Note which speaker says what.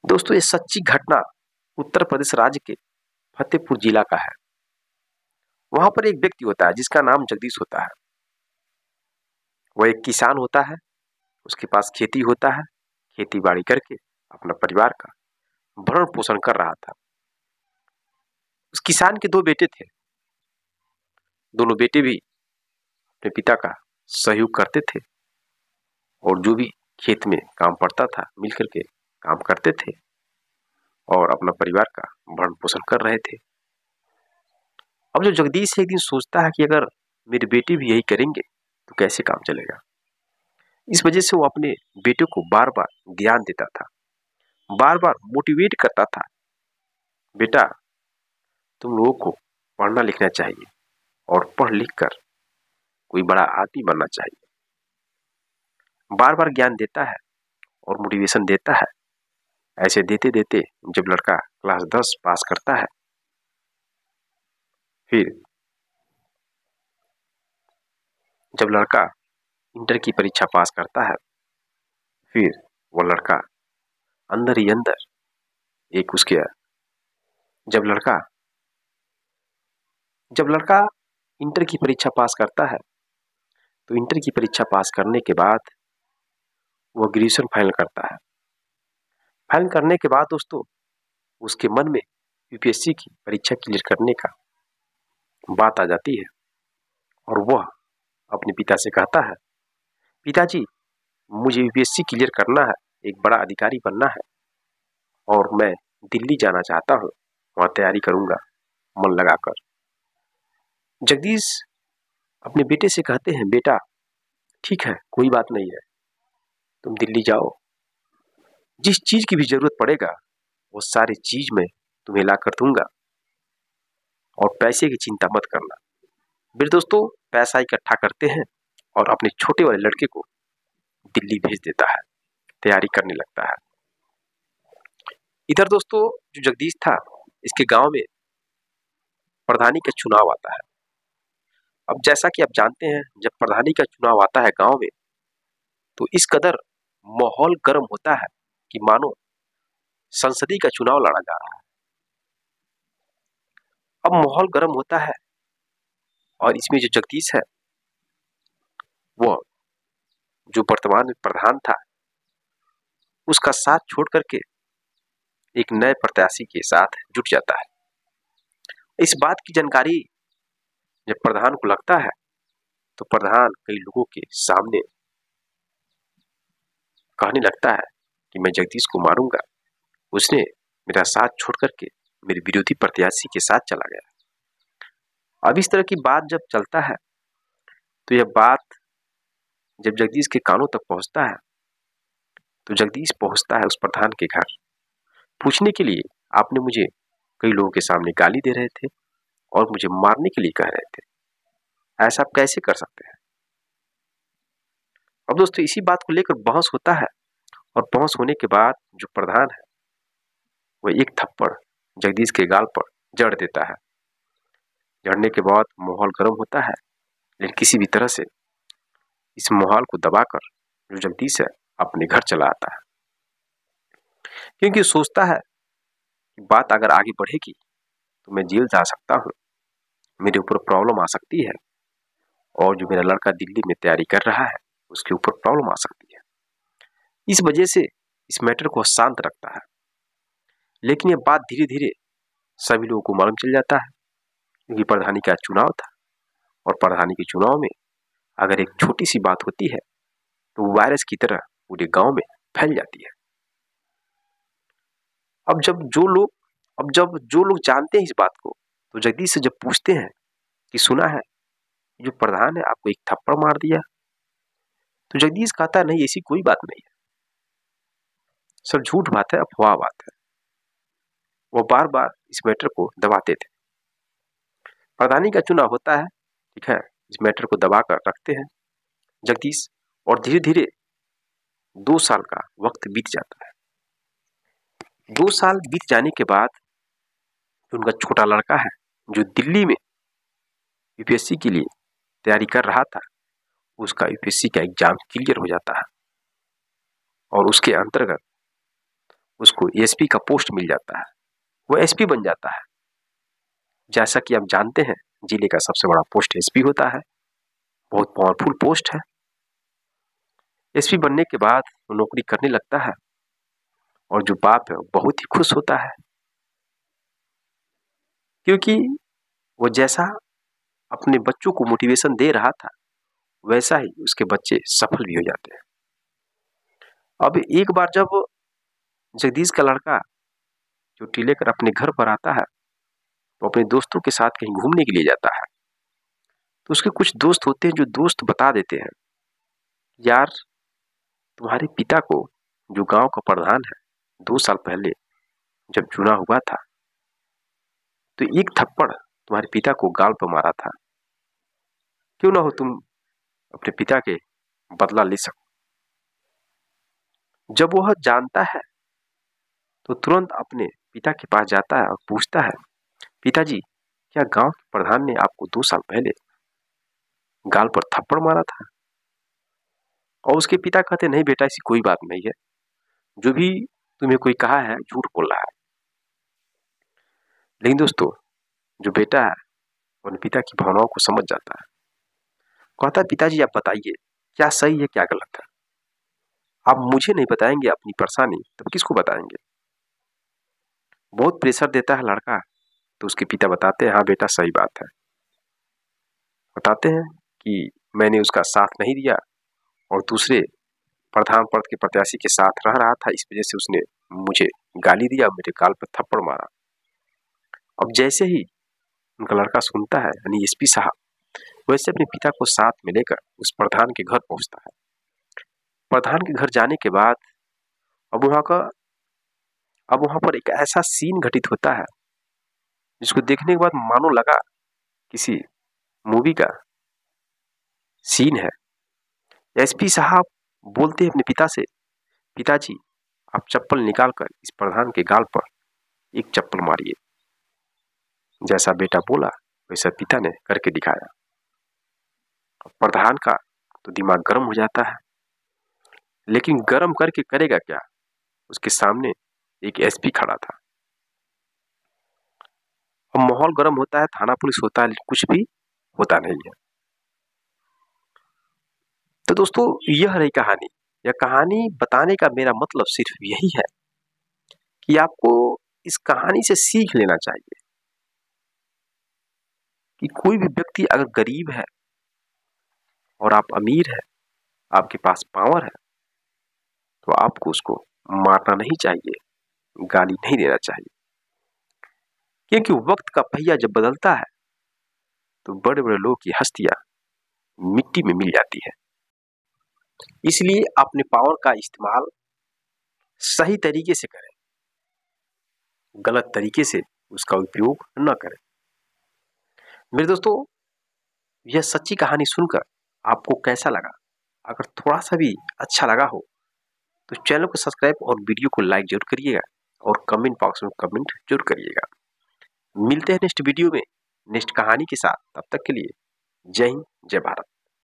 Speaker 1: दोस्तों, ये सच्ची घटना उत्तर प्रदेश राज्य के फतेहपुर जिला का है। वहां पर एक व्यक्ति होता है जिसका नाम जगदीश होता है। वह एक किसान होता है। उसके पास खेती होता है। खेती बाड़ी करके अपना परिवार का भरण पोषण कर रहा था। उस किसान के दो बेटे थे। दोनों बेटे भी अपने पिता का सहयोग करते थे और जो भी खेत में काम पड़ता था मिलकर के काम करते थे और अपना परिवार का भरण पोषण कर रहे थे। अब जो जगदीश एक दिन सोचता है कि अगर मेरे बेटे भी यही करेंगे तो कैसे काम चलेगा। इस वजह से वो अपने बेटे को बार बार ज्ञान देता था, बार बार मोटिवेट करता था। बेटा, तुम लोगों को पढ़ना लिखना चाहिए और पढ़ लिख कर कोई बड़ा आदमी बनना चाहिए। बार बार ज्ञान देता है और मोटिवेशन देता है। ऐसे देते देते जब लड़का क्लास 10 पास करता है, फिर जब लड़का इंटर की परीक्षा पास करता है, फिर वो लड़का अंदर ही अंदर एक उसके जब लड़का इंटर की परीक्षा पास करता है तो इंटर की परीक्षा पास करने के बाद वो ग्रेजुएशन फाइनल करता है। फाइनल करने के बाद दोस्तों उसके मन में यूपीएससी की परीक्षा क्लियर करने का बात आ जाती है और वह अपने पिता से कहता है, पिताजी, मुझे यूपीएससी क्लियर करना है, एक बड़ा अधिकारी बनना है और मैं दिल्ली जाना चाहता हूँ, वहाँ तैयारी करूंगा मन लगाकर। जगदीश अपने बेटे से कहते हैं, बेटा ठीक है, कोई बात नहीं है, तुम दिल्ली जाओ, जिस चीज की भी जरूरत पड़ेगा वो सारी चीज मैं तुम्हें ला कर दूंगा और पैसे की चिंता मत करना। मेरे दोस्तों पैसा इकट्ठा करते हैं और अपने छोटे वाले लड़के को दिल्ली भेज देता है, तैयारी करने लगता है। इधर दोस्तों जो जगदीश था, इसके गांव में प्रधानी का चुनाव आता है। अब जैसा कि आप जानते हैं, जब प्रधानी का चुनाव आता है गांव में तो इस कदर माहौल गर्म होता है कि मानो संसदीय का चुनाव लड़ा जा रहा है। अब माहौल गर्म होता है और इसमें जो जगदीश है वो जो वर्तमान में प्रधान था उसका साथ छोड़ करके एक नए प्रत्याशी के साथ जुट जाता है। इस बात की जानकारी जब प्रधान को लगता है तो प्रधान कई लोगों के सामने कहने लगता है कि मैं जगदीश को मारूंगा, उसने मेरा साथ छोड़ करके मेरे विरोधी प्रत्याशी के साथ चला गया। अब इस तरह की बात जब चलता है तो यह बात जब जगदीश के कानों तक पहुंचता है तो जगदीश पहुंचता है उस प्रधान के घर पूछने के लिए, आपने मुझे कई लोगों के सामने गाली दे रहे थे और मुझे मारने के लिए कह रहे थे, ऐसा आप कैसे कर सकते हैं। अब दोस्तों इसी बात को लेकर बहस होता है और बहस होने के बाद जो प्रधान है वह एक थप्पड़ जगदीश के गाल पर जड़ देता है। जड़ने के बाद माहौल गर्म होता है, लेकिन किसी भी तरह से इस माहौल को दबाकर जो जगदीश है अपने घर चला आता है, क्योंकि सोचता है कि बात अगर आगे बढ़ेगी तो मैं जेल जा सकता हूँ, मेरे ऊपर प्रॉब्लम आ सकती है और जो मेरा लड़का दिल्ली में तैयारी कर रहा है उसके ऊपर प्रॉब्लम आ सकती है। इस वजह से इस मैटर को शांत रखता है। लेकिन यह बात धीरे धीरे सभी लोगों को मालूम चल जाता है, क्योंकि प्रधानी का चुनाव था और प्रधानी के चुनाव में अगर एक छोटी सी बात होती है तो वायरस की तरह पूरे गांव में फैल जाती है। अब जब जो लोग जानते हैं इस बात को तो जगदीश से जब पूछते हैं कि सुना है जो प्रधान है आपको एक थप्पड़ मार दिया, तो जगदीश कहता है, नहीं ऐसी कोई बात नहीं है सर, झूठ बात है, अफवाह बात है। वो बार बार इस मैटर को दबाते थे। प्रधानी का चुनाव होता है, ठीक है, इस मैटर को दबा कर रखते हैं जगदीश और धीरे धीरे 2 साल का वक्त बीत जाता है। 2 साल बीत जाने के बाद जो उनका छोटा लड़का है जो दिल्ली में यूपीएससी के लिए तैयारी कर रहा था, उसका यूपीएससी का एग्जाम क्लियर हो जाता है और उसके अंतर्गत उसको एसपी का पोस्ट मिल जाता है, वो एसपी बन जाता है। जैसा कि आप जानते हैं, जिले का सबसे बड़ा पोस्ट एसपी होता है, बहुत पावरफुल पोस्ट है। एसपी बनने के बाद वो नौकरी करने लगता है और जो बाप है वो बहुत ही खुश होता है, क्योंकि वो जैसा अपने बच्चों को मोटिवेशन दे रहा था वैसा ही उसके बच्चे सफल भी हो जाते हैं। अब एक बार जब जगदीश का लड़का छुट्टी लेकर अपने घर पर आता है तो अपने दोस्तों के साथ कहीं घूमने के लिए जाता है, तो उसके कुछ दोस्त होते हैं जो दोस्त बता देते हैं, यार तुम्हारे पिता को जो गांव का प्रधान है 2 साल पहले जब चुना हुआ था तो एक थप्पड़ तुम्हारे पिता को गाल पर मारा था, क्यों ना हो तुम अपने पिता के बदला ले सको। जब वह जानता है तो तुरंत अपने पिता के पास जाता है और पूछता है, पिताजी क्या गांव के प्रधान ने आपको 2 साल पहले गाल पर थप्पड़ मारा था? और उसके पिता कहते, नहीं बेटा ऐसी कोई बात नहीं है, जो भी तुम्हें कोई कहा है झूठ बोल रहा है। लेकिन दोस्तों जो बेटा है वो अपने पिता की भावनाओं को समझ जाता है, कहता है पिताजी आप बताइए क्या सही है क्या गलत है, आप मुझे नहीं बताएंगे अपनी परेशानी तब किसको बताएंगे। बहुत प्रेशर देता है लड़का, तो उसके पिता बताते हैं, हाँ बेटा सही बात है। बताते हैं कि मैंने उसका साथ नहीं दिया और दूसरे प्रधान पद के प्रत्याशी के साथ रह रहा था, इस वजह से उसने मुझे गाली दिया, मेरे गाल पर थप्पड़ मारा। अब जैसे ही उनका लड़का सुनता है यानी एसपी साहब, वैसे अपने पिता को साथ में लेकर उस प्रधान के घर पहुंचता है। प्रधान के घर जाने के बाद अब वहां पर एक ऐसा सीन घटित होता है जिसको देखने के बाद मानो लगा किसी मूवी का सीन है। एसपी साहब बोलते हैं अपने पिता से, पिताजी आप चप्पल निकालकर इस प्रधान के गाल पर एक चप्पल मारिए। जैसा बेटा बोला वैसा पिता ने करके दिखाया। प्रधान का तो दिमाग गर्म हो जाता है, लेकिन गर्म करके करेगा क्या, उसके सामने एक एसपी खड़ा था। अब माहौल गर्म होता है, थाना पुलिस होता है, लेकिन कुछ भी होता नहीं है। तो दोस्तों यह रही कहानी। यह कहानी बताने का मेरा मतलब सिर्फ यही है कि आपको इस कहानी से सीख लेना चाहिए कि कोई भी व्यक्ति अगर गरीब है और आप अमीर है, आपके पास पावर है, तो आपको उसको मारना नहीं चाहिए, गाली नहीं देना चाहिए, क्योंकि वक्त का पहिया जब बदलता है तो बड़े बड़े लोगों की हस्तियां मिट्टी में मिल जाती है। इसलिए अपने पावर का इस्तेमाल सही तरीके से करें, गलत तरीके से उसका उपयोग न करें। मेरे दोस्तों यह सच्ची कहानी सुनकर आपको कैसा लगा? अगर थोड़ा सा भी अच्छा लगा हो तो चैनल को सब्सक्राइब और वीडियो को लाइक जरूर करिएगा और कमेंट बॉक्स में कमेंट जरूर करिएगा। मिलते हैं नेक्स्ट वीडियो में नेक्स्ट कहानी के साथ, तब तक के लिए जय हिंद जय भारत।